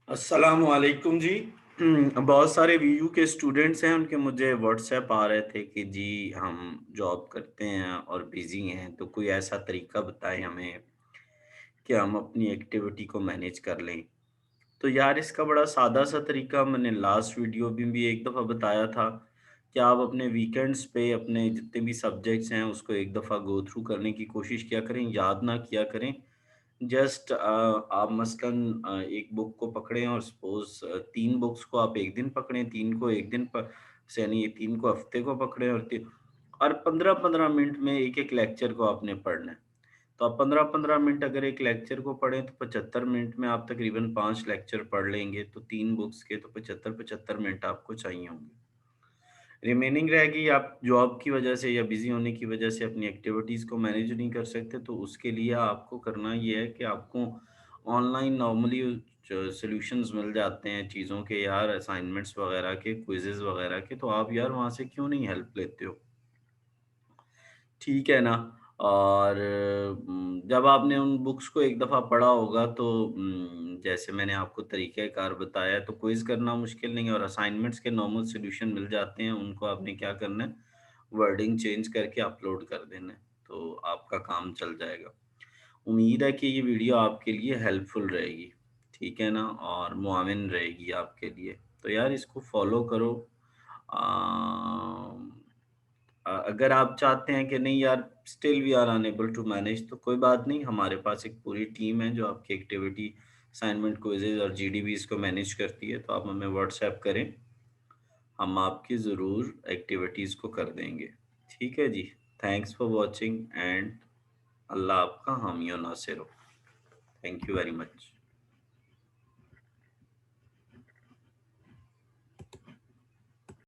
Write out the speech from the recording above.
अस्सलाम वालेकुम जी। बहुत सारे वीयू के स्टूडेंट्स हैं, उनके मुझे व्हाट्सएप आ रहे थे कि जी हम जॉब करते हैं और बिज़ी हैं, तो कोई ऐसा तरीका बताएँ हमें कि हम अपनी एक्टिविटी को मैनेज कर लें। तो यार इसका बड़ा सादा-सा तरीका मैंने लास्ट वीडियो में भी एक दफ़ा बताया था कि आप अपने वीकेंड्स पे अपने जितने भी सब्जेक्ट्स हैं उसको एक दफ़ा गो थ्रू करने की कोशिश किया करें, याद ना किया करें। जस्ट आप मसलन एक बुक को पकड़ें और सपोज़ 3 बुक्स को आप 1 दिन पकड़ें, 3 को 1 दिन प से यानी 3 को हफ़्ते को पकड़ें और 15-15 मिनट में एक-एक लेक्चर को आपने पढ़ना है। तो आप 15-15 मिनट अगर एक लेक्चर को पढ़ें तो 75 मिनट में आप तकरीबन 5 लेक्चर पढ़ लेंगे, तो 3 बुक्स के तो 75-75 मिनट आपको चाहिए होंगे। रिमेनिंग रहेगी आप जॉब की वजह से या बिज़ी होने की वजह से अपनी एक्टिविटीज़ को मैनेज नहीं कर सकते, तो उसके लिए आपको करना ये है कि आपको ऑनलाइन नॉर्मली सॉल्यूशंस मिल जाते हैं चीज़ों के यार असाइनमेंट्स वगैरह के, क्विज़ेज़ वगैरह के, तो आप यार वहाँ से क्यों नहीं हेल्प लेते हो? ठीक है ना? और जब आपने उन बुक्स को एक दफ़ा पढ़ा होगा तो जैसे मैंने आपको तरीक़ाकार बताया तो क्विज़ करना मुश्किल नहीं है और असाइनमेंट्स के नॉर्मल सॉल्यूशन मिल जाते हैं, उनको आपने क्या करना है, वर्डिंग चेंज करके अपलोड कर देना है, तो आपका काम चल जाएगा। उम्मीद है कि ये वीडियो आपके लिए हेल्पफुल रहेगी, ठीक है ना? और मुआविन रहेगी आपके लिए। तो यार इसको फ़ॉलो करो। अगर आप चाहते हैं कि नहीं यार still we are unable to manage तो कोई बात नहीं, हमारे पास एक पूरी टीम है जो आपकी एक्टिविटी, असाइनमेंट, क्विज़ेज़ और जीडीबीज़ को मैनेज करती है, तो आप हमें व्हाट्सएप करें, हम आपकी ज़रूर एक्टिविटीज़ को कर देंगे। ठीक है जी, थैंक्स फॉर वॉचिंग एंड अल्लाह आपका हामी और नासिर हो। Thank you very much.